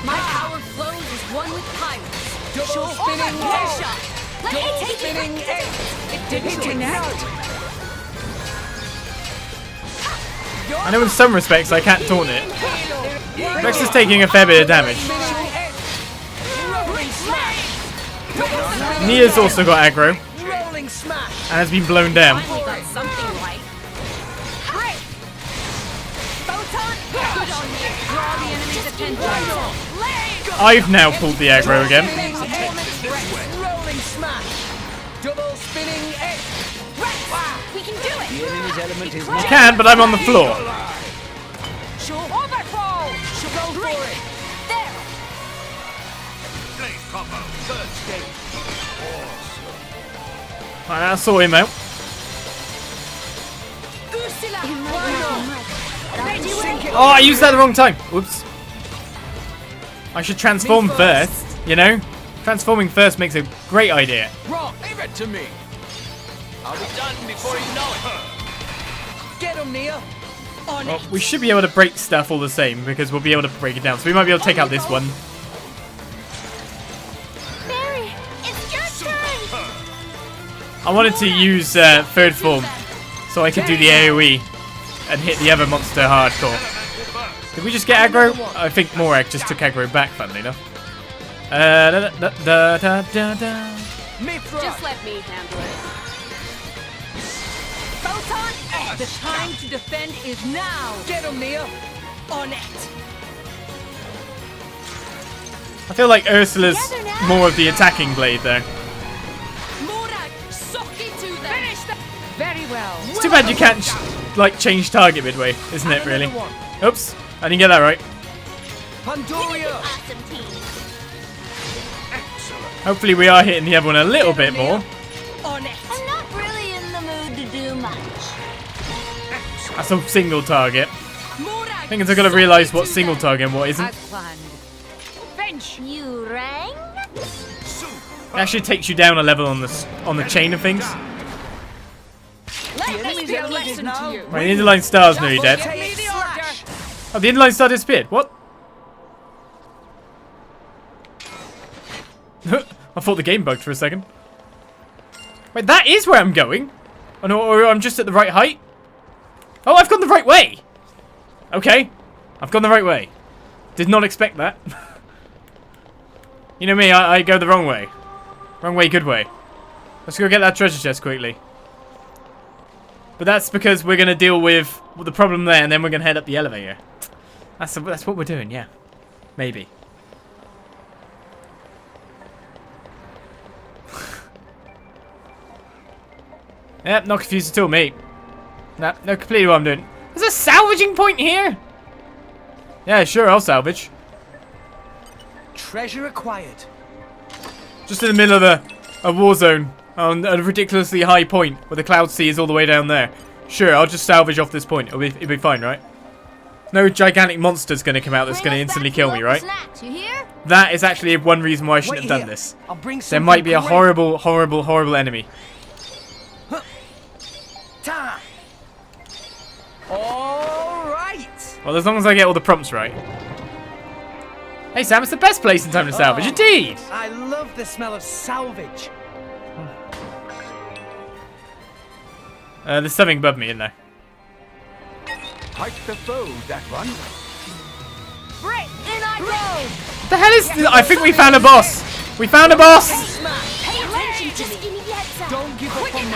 [SPEAKER 3] My power flows as one with pirates.
[SPEAKER 13] Double spinning
[SPEAKER 3] headshot. Let me
[SPEAKER 13] Double
[SPEAKER 3] take
[SPEAKER 13] spinning
[SPEAKER 3] it.
[SPEAKER 13] eight. It didn't connect.
[SPEAKER 1] I know in some respects I can't taunt it. Rex is taking a fair bit of damage. Nia's also got aggro
[SPEAKER 13] Rolling smash.
[SPEAKER 1] and has been blown down.
[SPEAKER 3] Finally got something right. Great. Photon, good on you. Draw the enemy's attention.
[SPEAKER 1] I've now pulled the aggro again.
[SPEAKER 13] Rolling smash. Double spinning eight.
[SPEAKER 3] We can do it.
[SPEAKER 6] The enemy's element is
[SPEAKER 1] You can, but I'm on the floor.
[SPEAKER 13] Sure. Overflow. Should go for it.
[SPEAKER 3] There.
[SPEAKER 2] Blade combo, third stage.
[SPEAKER 1] Alright, I saw him out. Oh, I used that at the wrong time. Whoops. I should transform first, you know? Transforming first makes a great idea.
[SPEAKER 9] Rock, leave it to me. I'll be done before you know it.
[SPEAKER 13] Get him, Nia. On
[SPEAKER 1] Well,
[SPEAKER 13] it.
[SPEAKER 1] we should be able to break stuff all the same because we'll be able to break it down. So we might be able to take out this one.
[SPEAKER 14] Barry, it's your turn!
[SPEAKER 1] I wanted to use third form so I could do the AoE and hit the other monster hardcore. Did we just get aggro? I think Morag just took aggro back, funnily enough.
[SPEAKER 3] Just let me handle it.
[SPEAKER 13] Photon. The time to defend is now. Get him, Nia. On it.
[SPEAKER 1] I feel like Ursula's more of the attacking blade there.
[SPEAKER 3] Morag, suck it to them. Finish them. Very well.
[SPEAKER 1] It's too bad you can't like change target midway, isn't it really? Oops, I didn't get that right.
[SPEAKER 13] Pandoria.
[SPEAKER 14] Awesome team.
[SPEAKER 1] Hopefully we are hitting the other one a little bit more.
[SPEAKER 13] On it.
[SPEAKER 14] I'm not really in the mood to do much.
[SPEAKER 1] That's a single target.
[SPEAKER 3] Morag,
[SPEAKER 1] I think I gotta realise what's single target and what isn't.
[SPEAKER 12] As planned.
[SPEAKER 3] bench.
[SPEAKER 14] You rang?
[SPEAKER 1] It actually takes you down a level on the chain of things.
[SPEAKER 3] Let me be a lesson to you.
[SPEAKER 1] Right, the Indoline star's nearly dead.
[SPEAKER 3] Give me the order.
[SPEAKER 1] Oh, the Indoline star disappeared. What? I thought the game bugged for a second. Wait, that is where I'm going? Oh no, or I'm just at the right height? Oh, I've gone the right way! Okay, I've gone the right way. Did not expect that. You know me, I go the wrong way. Wrong way, good way. Let's go get that treasure chest quickly. But that's because we're going to deal with the problem there, and then we're going to head up the elevator. That's what we're doing, yeah. Maybe. Yep, not confused at all, mate. Nah, no, completely what I'm doing. There's a salvaging point here? Yeah, sure, I'll salvage.
[SPEAKER 11] Treasure acquired.
[SPEAKER 1] Just in the middle of a war zone on a ridiculously high point where the cloud sea is all the way down there. Sure, I'll just salvage off this point. It'll be fine, right? No gigantic monster's going to come out that's going to instantly kill me, right? That is actually one reason why I shouldn't have done this. There might be a horrible, horrible, horrible enemy.
[SPEAKER 11] All right.
[SPEAKER 1] Well, as long as I get all the prompts right. Hey Sam, it's the best place in time to salvage, indeed!
[SPEAKER 11] I love the smell of salvage.
[SPEAKER 1] There's something above me in there.
[SPEAKER 6] Fight the foe, that one.
[SPEAKER 14] Right, in I go!
[SPEAKER 1] What the hell is this? I think we found a boss! We found a boss!
[SPEAKER 14] Pay attention to me!
[SPEAKER 11] Don't give up on me.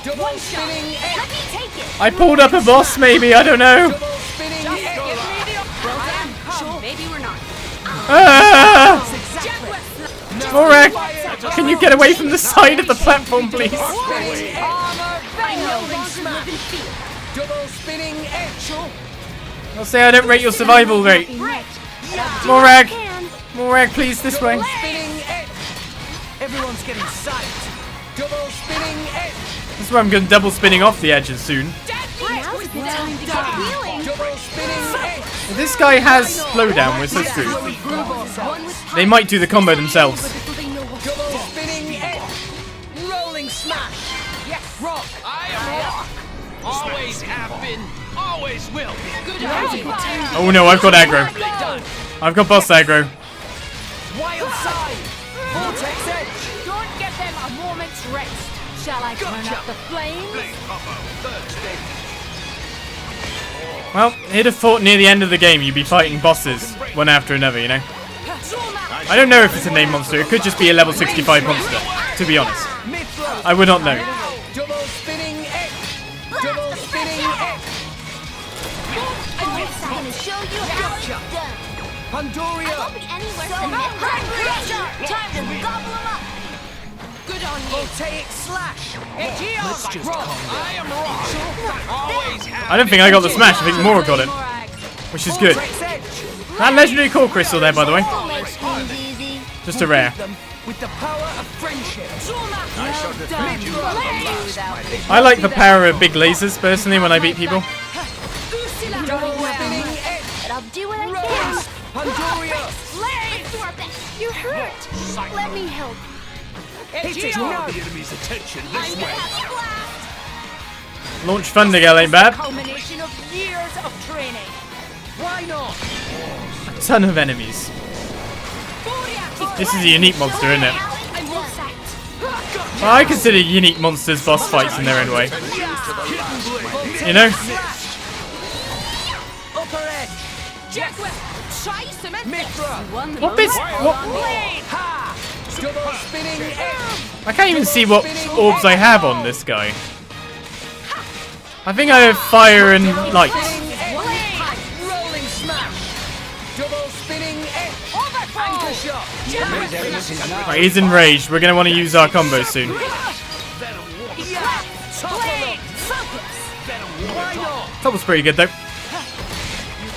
[SPEAKER 11] Double
[SPEAKER 14] One shot.
[SPEAKER 11] spinning edge.
[SPEAKER 14] Let me take it!
[SPEAKER 1] I pulled up a boss, maybe, I don't know.
[SPEAKER 11] Double spinning
[SPEAKER 14] Just
[SPEAKER 11] edge.
[SPEAKER 14] give me the... Well done. Sure. Maybe we're not.
[SPEAKER 1] Ah! Morag, can you get away from the side of the platform, please?
[SPEAKER 14] I no longer live in fear.
[SPEAKER 11] Double spinning edge.
[SPEAKER 1] I'll say I don't rate your survival rate. Morag, Morag, please, this way.
[SPEAKER 11] Double spinning edge. Everyone's getting sight. Double spinning edge.
[SPEAKER 1] This is why I'm going double spinning off the edges soon.
[SPEAKER 14] Now's the time to get healing.
[SPEAKER 11] Double spinning edge.
[SPEAKER 1] If this guy has slowdown, we're so screwed. They might do the combo themselves.
[SPEAKER 11] Double spinning edge. Rolling smash. Yes, rock.
[SPEAKER 4] I am rock. Always have been. Always will be. Good
[SPEAKER 1] Oh no, I've got aggro. I've got boss aggro.
[SPEAKER 11] Wild side. Vortex edge.
[SPEAKER 14] Don't give them a moment's rest. Shall I turn up the flames?
[SPEAKER 1] Well, he'd have thought near the end of the game you'd be fighting bosses one after another, you know? I don't know if it's a named monster. It could just be a level 65 monster, to be honest. I would not know.
[SPEAKER 11] Double spinning edge. Double spinning edge.
[SPEAKER 14] I'm gonna show you how it's done.
[SPEAKER 11] Pandoria.
[SPEAKER 14] I won't be any worse than that. Time to gobble them up. Good on you.
[SPEAKER 11] Voltaic slash.
[SPEAKER 4] Let's just calm down. I am rock. Always have
[SPEAKER 1] I don't think I got the smash. I think Mora got it, which is good. That legendary core crystal there, by the way. Just a rare.
[SPEAKER 11] With the power of friendship.
[SPEAKER 1] I like the power of big lasers, personally, when I beat people.
[SPEAKER 11] Double spinning edge.
[SPEAKER 14] But I'll do what I can.
[SPEAKER 11] Pandoria.
[SPEAKER 14] You're hurt. Let me help.
[SPEAKER 2] Draw the enemy's attention this way.
[SPEAKER 1] Launch Thundergale ain't bad.
[SPEAKER 14] Culmination of years of training.
[SPEAKER 11] Why not?
[SPEAKER 1] A ton of enemies. This is a unique monster, isn't it? Well, I consider unique monsters boss fights in their own way. You know?
[SPEAKER 11] Upper edge. Mithra.
[SPEAKER 1] What bits? What?
[SPEAKER 11] Ha. Double spinning edge.
[SPEAKER 1] I can't even see what orbs I have on this guy. I think I have fire and light.
[SPEAKER 11] Rolling smash. Double spinning edge. Anchor shot.
[SPEAKER 1] Right, he's enraged. We're going to want to use our combo soon.
[SPEAKER 11] Why not?
[SPEAKER 1] That was pretty good, though.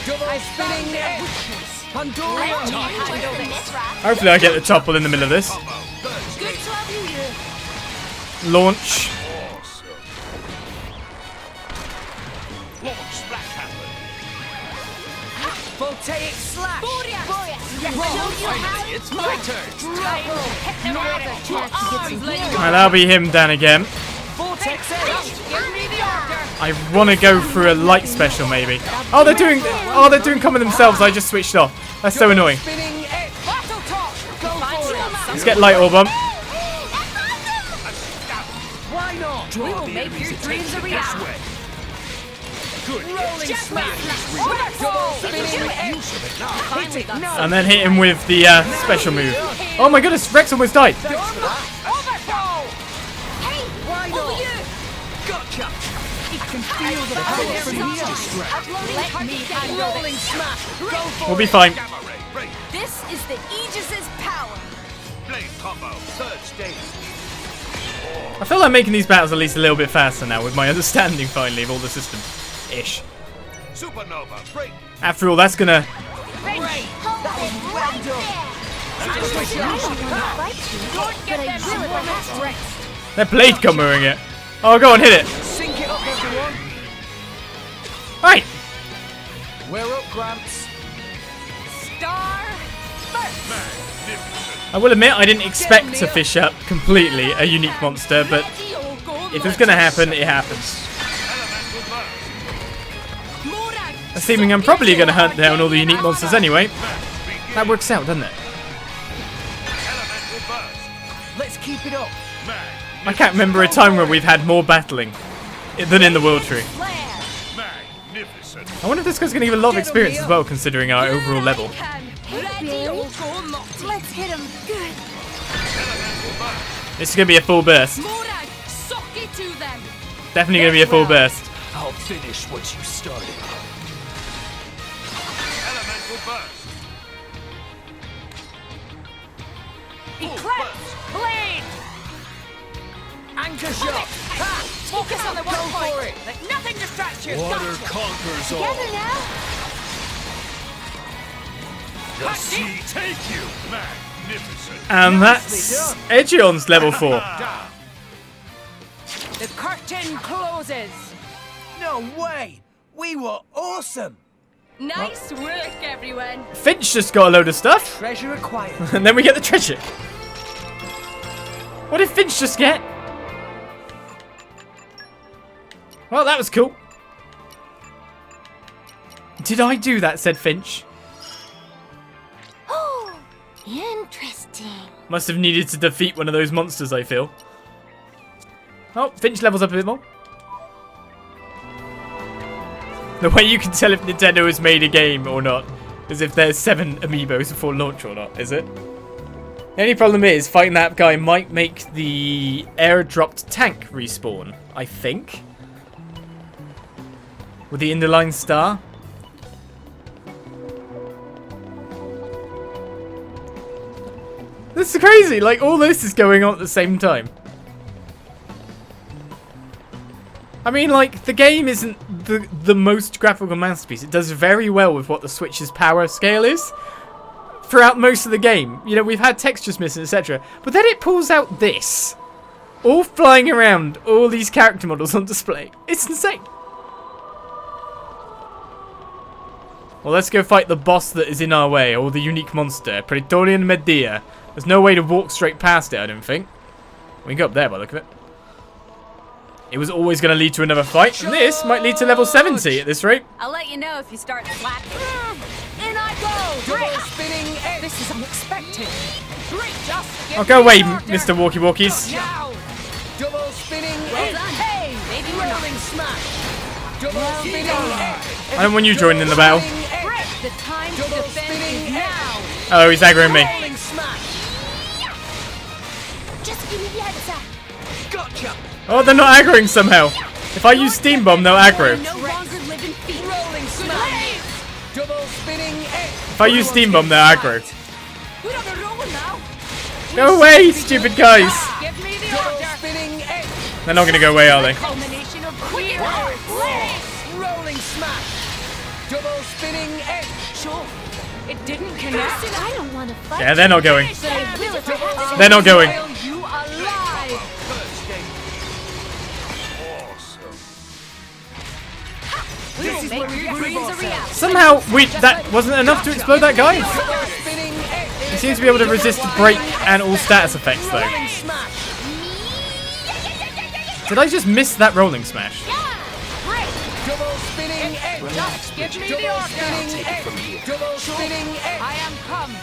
[SPEAKER 11] Double spinning edge. Pandoria.
[SPEAKER 1] Hopefully I get the topple in the middle of this. Launch.
[SPEAKER 11] Voltaic slash.
[SPEAKER 4] It's my turn.
[SPEAKER 1] Right, that'll be him down again.
[SPEAKER 11] Vortex edge.
[SPEAKER 1] I want to go for a light special, maybe. Oh, they're doing combo themselves. I just switched off. That's so annoying.
[SPEAKER 11] Spinning edge. Battle torch. Go for it.
[SPEAKER 1] Let's get light orb on.
[SPEAKER 11] Why not?
[SPEAKER 14] We will make your dreams a reality.
[SPEAKER 11] Rolling smash. Double spinning edge.
[SPEAKER 1] And then hit him with the special move. Oh my goodness, Rex almost died.
[SPEAKER 11] Why not? Gotcha. I can feel the power from here.
[SPEAKER 14] Let me handle
[SPEAKER 11] Rolling
[SPEAKER 14] this.
[SPEAKER 11] smash. Go for
[SPEAKER 1] We'll be fine.
[SPEAKER 14] This is the Aegis's power.
[SPEAKER 2] Blade combo, third stage.
[SPEAKER 1] I feel like making these battles at least a little bit faster now with my understanding finally of all the systems. Ish.
[SPEAKER 2] Supernova, break.
[SPEAKER 1] After all, that's gonna...
[SPEAKER 14] That was right there.
[SPEAKER 1] They're blade comboing it. Oh, go on, hit it.
[SPEAKER 11] Sync it up, everyone.
[SPEAKER 1] Right.
[SPEAKER 11] We're up, Gramps.
[SPEAKER 14] Star first.
[SPEAKER 1] I will admit I didn't expect to fish up completely a unique monster, but if it's going to happen, it happens. Assuming I'm probably going to hunt down all the unique monsters anyway. That works out, doesn't it?
[SPEAKER 11] Let's keep it up.
[SPEAKER 1] I can't remember a time where we've had more battling than in the World Tree. I wonder if this guy's going to give a lot of experience as well, considering our overall level.
[SPEAKER 14] Let's hit him good.
[SPEAKER 1] This is going to be a full burst. Definitely going to be a full burst.
[SPEAKER 2] I'll finish what you started. Elemental burst.
[SPEAKER 14] Eclipse! Blade!
[SPEAKER 13] Anchor shot! Ha!
[SPEAKER 14] Focus on the one
[SPEAKER 13] Go
[SPEAKER 14] point!
[SPEAKER 13] for it!
[SPEAKER 14] Let nothing distract you!
[SPEAKER 2] Water conquers all.
[SPEAKER 14] Together now!
[SPEAKER 2] The sea take you! Magnificent!
[SPEAKER 1] And that's Aegeon's level 4.
[SPEAKER 14] The curtain closes!
[SPEAKER 11] No way! We were awesome!
[SPEAKER 14] Nice work, everyone!
[SPEAKER 1] Finch just got a load of stuff.
[SPEAKER 11] Treasure acquired.
[SPEAKER 1] And then we get the treasure. What did Finch just get? Well, that was cool. Did I do that, said Finch.
[SPEAKER 14] Oh, interesting.
[SPEAKER 1] Must have needed to defeat one of those monsters, I feel. Oh, Finch levels up a bit more. The way you can tell if Nintendo has made a game or not is if there's 7 amiibos before launch or not, is it? The only problem is, fighting that guy might make the airdropped tank respawn, I think. With the Indoline star. This is crazy, like all this is going on at the same time. I mean, like, the game isn't the most graphical masterpiece. It does very well with what the Switch's power scale is throughout most of the game. You know, we've had textures missing, etc. But then it pulls out this. All flying around, all these character models on display. It's insane. Well, let's go fight the boss that is in our way, or the unique monster, Praetor and Medea. There's no way to walk straight past it, I don't think. We can go up there by the look of it. It was always going to lead to another fight, and this might lead to level 70 at this rate.
[SPEAKER 14] I'll let you know if you start slacking. In I go!
[SPEAKER 13] Double spinning edge.
[SPEAKER 14] This is unexpected. Just
[SPEAKER 1] Oh, go away, Mr. Walkie-Walkies.
[SPEAKER 13] Now. Double spinning
[SPEAKER 14] Well
[SPEAKER 13] edge.
[SPEAKER 14] done.
[SPEAKER 13] Hey,
[SPEAKER 14] Maybe we're not.
[SPEAKER 13] rolling smash. Double spinning edge.
[SPEAKER 1] I don't want you joining in the battle.
[SPEAKER 14] The time to
[SPEAKER 13] Double
[SPEAKER 14] defend
[SPEAKER 13] spinning
[SPEAKER 14] is now.
[SPEAKER 1] Oh, he's aggroing me.
[SPEAKER 13] Rolling smash.
[SPEAKER 14] Just give me the answer.
[SPEAKER 13] Gotcha.
[SPEAKER 1] Oh, they're not aggroing somehow. If I use Steam Bomb, they'll aggro.
[SPEAKER 14] No longer live in fear.
[SPEAKER 13] Rolling smash. Double spinning edge.
[SPEAKER 1] If I use Steam Bomb, they'll aggro.
[SPEAKER 14] We're on a roll now.
[SPEAKER 1] Go away, stupid guys.
[SPEAKER 14] Give me the
[SPEAKER 13] Double
[SPEAKER 14] order.
[SPEAKER 13] spinning edge.
[SPEAKER 1] They're not going to go away, are they?
[SPEAKER 14] Culmination of queer
[SPEAKER 13] Rolling smash. Double spinning edge.
[SPEAKER 14] Sure. It didn't connect. I don't want to fight.
[SPEAKER 1] Yeah, they're not going.
[SPEAKER 14] But I will if I have to.
[SPEAKER 1] They're not going.
[SPEAKER 14] You alive. We will make your dreams a reality.
[SPEAKER 1] Somehow, that wasn't enough to explode that guy.
[SPEAKER 13] Double spinning edge.
[SPEAKER 1] He seems to be able to resist break and all status effects, though.
[SPEAKER 13] Rolling smash.
[SPEAKER 1] Did I just miss that rolling smash?
[SPEAKER 13] Double spinning edge.
[SPEAKER 14] Just give me the
[SPEAKER 13] Double
[SPEAKER 14] order.
[SPEAKER 13] spinning edge. Double spinning edge.
[SPEAKER 14] I am come.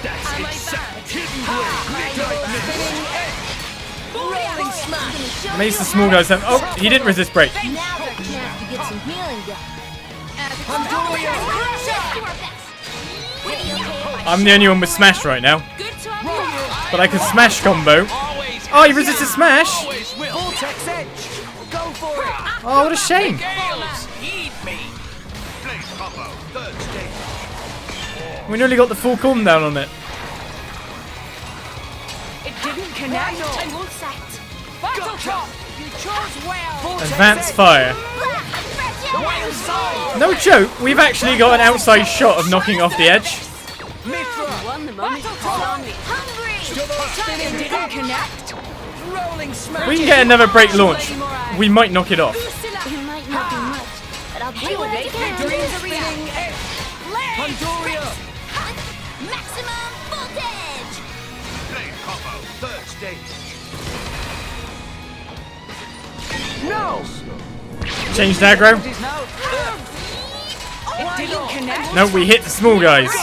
[SPEAKER 2] That's
[SPEAKER 14] Am I
[SPEAKER 2] exact.
[SPEAKER 14] bad?
[SPEAKER 13] Double spinning edge. Rolling smash.
[SPEAKER 1] At least the small guys have. Oh, he didn't resist break.
[SPEAKER 14] Now their chance to get some healing done.
[SPEAKER 1] I'm the only one with smash right now. But I can smash combo. Oh, he resisted smash.
[SPEAKER 13] Vortex edge. Go for it.
[SPEAKER 1] Oh, what a shame.
[SPEAKER 2] Heed me. Blade combo. Third stage.
[SPEAKER 1] We nearly got the full cooldown on it.
[SPEAKER 14] It didn't connect. I won't sight. Battle top. You chose well.
[SPEAKER 1] Advanced fire. No joke, we've actually got an outside shot of knocking off the edge.
[SPEAKER 13] Mithra.
[SPEAKER 14] Won the
[SPEAKER 3] moment called on me.
[SPEAKER 13] Double spinning didn't connect. Rolling smash.
[SPEAKER 1] We can get another break launch. We might knock it off.
[SPEAKER 14] It might not be much, but I'll do what I can.
[SPEAKER 13] Double spinning edge. Pandoria.
[SPEAKER 14] Maximum voltage!
[SPEAKER 2] Play combo, third stage.
[SPEAKER 13] No.
[SPEAKER 1] Change the aggro.
[SPEAKER 13] It didn't connect.
[SPEAKER 1] No, we hit the small guys.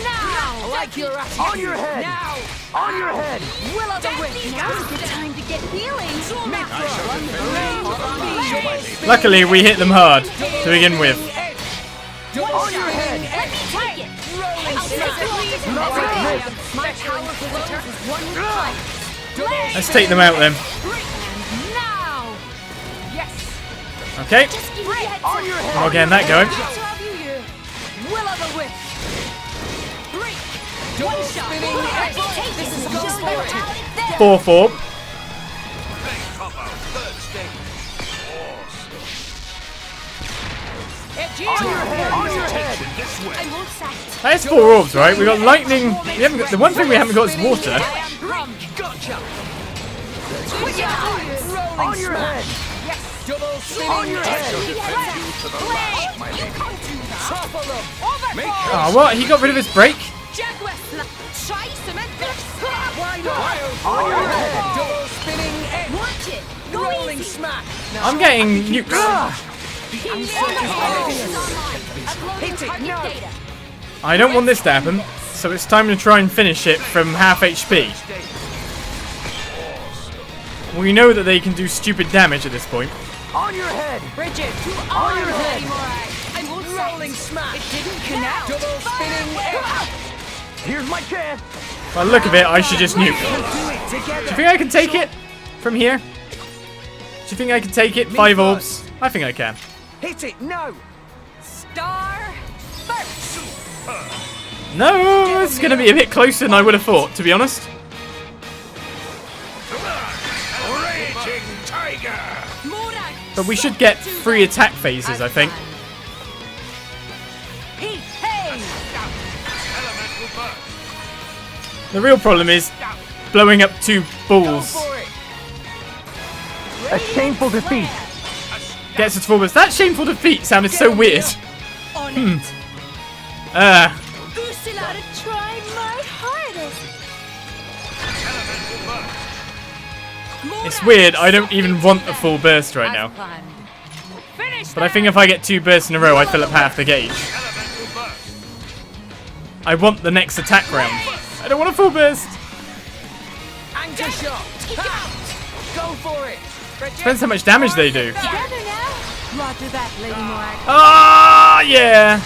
[SPEAKER 13] Now, like your attitude.
[SPEAKER 5] On your head!
[SPEAKER 13] Now.
[SPEAKER 5] On your head!
[SPEAKER 13] Will of the Wisp.
[SPEAKER 14] Now's the time to get healing.
[SPEAKER 1] Luckily, we hit them hard to begin with.
[SPEAKER 13] On your head.
[SPEAKER 14] Let me take it.
[SPEAKER 3] My power flows as one with fire.
[SPEAKER 1] Let's take them out then.
[SPEAKER 3] Now! Yes!
[SPEAKER 1] Okay.
[SPEAKER 5] On your head!
[SPEAKER 1] We're not getting that going.
[SPEAKER 13] Will of the Wisp. Double spinning edge. This is so spirited.
[SPEAKER 1] 4-4.
[SPEAKER 2] Play combo, third stage.
[SPEAKER 5] On your head! On your head!
[SPEAKER 2] This way.
[SPEAKER 14] I won't sack it.
[SPEAKER 1] That is 4 orbs, right? We got lightning. We haven't got, the one thing we haven't got is water.
[SPEAKER 13] Gotcha.
[SPEAKER 5] On your head!
[SPEAKER 13] Double spinning
[SPEAKER 5] On your head!
[SPEAKER 1] Oh, what? He got rid of his break?
[SPEAKER 13] Why not?
[SPEAKER 5] On your head!
[SPEAKER 13] Double spinning edge.
[SPEAKER 14] Watch it. Go
[SPEAKER 13] Rolling
[SPEAKER 14] easy.
[SPEAKER 13] smack.
[SPEAKER 1] I'm getting nukes.
[SPEAKER 13] Hit it. No.
[SPEAKER 1] I don't want this to happen, so it's time to try and finish it from half HP. We know that they can do stupid damage at this point.
[SPEAKER 5] On your head!
[SPEAKER 13] Bridget.
[SPEAKER 5] On your head!
[SPEAKER 13] I won't rolling smack. It didn't connect. Double spinning edge.
[SPEAKER 5] Here's my chance!
[SPEAKER 1] By the look of it, I should just nuke.
[SPEAKER 13] Do it
[SPEAKER 1] Do
[SPEAKER 13] together.
[SPEAKER 1] you think I can take it from here? Do you think I can take it? 5 orbs? I think I can.
[SPEAKER 13] Hit it. No.
[SPEAKER 3] Star first!
[SPEAKER 1] No, it's going to be a bit closer than I would have thought, to be honest.
[SPEAKER 2] Raging tiger.
[SPEAKER 1] But we should get 3 attack phases, I think.
[SPEAKER 2] Elemental burst.
[SPEAKER 1] The real problem is blowing up 2 balls.
[SPEAKER 5] A shameful defeat!
[SPEAKER 1] Gets us forwards. That shameful defeat sounded so weird.
[SPEAKER 14] Ursula to try my hardest.
[SPEAKER 2] Elemental burst.
[SPEAKER 1] It's weird. I don't even want a full burst right now. But I think if I get 2 bursts in a row, I fill up half the gauge.
[SPEAKER 2] Elemental burst.
[SPEAKER 1] I want the next attack round. I don't want a full burst.
[SPEAKER 13] Anchor shot. Go for it.
[SPEAKER 1] Depends how much damage they do.
[SPEAKER 14] Together now.
[SPEAKER 3] Roger that, Lady Morak.
[SPEAKER 1] Ah, yeah.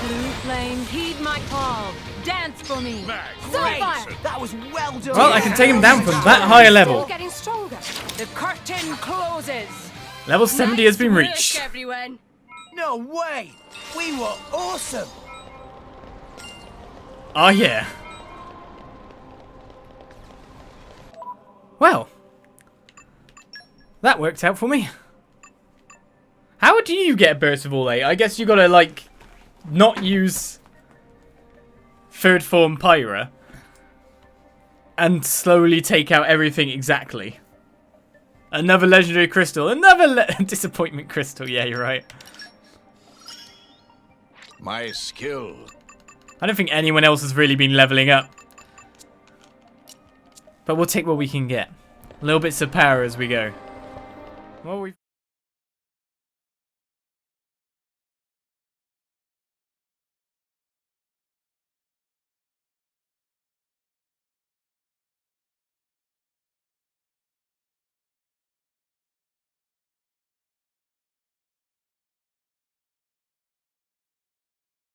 [SPEAKER 3] Blue flame, heed my call. Dance for me.
[SPEAKER 13] Great. That was well done.
[SPEAKER 1] Well, I can take him down from that higher level.
[SPEAKER 3] Getting stronger.
[SPEAKER 13] The curtain closes.
[SPEAKER 1] Level 70 has been reached.
[SPEAKER 3] Everyone.
[SPEAKER 13] No way. We were awesome.
[SPEAKER 1] Oh, yeah. Well, that worked out for me. How do you get a burst of all 8? I guess you gotta, like, not use third form Pyra and slowly take out everything exactly. Another legendary crystal. Another disappointment crystal. Yeah, you're right.
[SPEAKER 2] My skill.
[SPEAKER 1] I don't think anyone else has really been leveling up. But we'll take what we can get. Little bits of power as we go. Well, we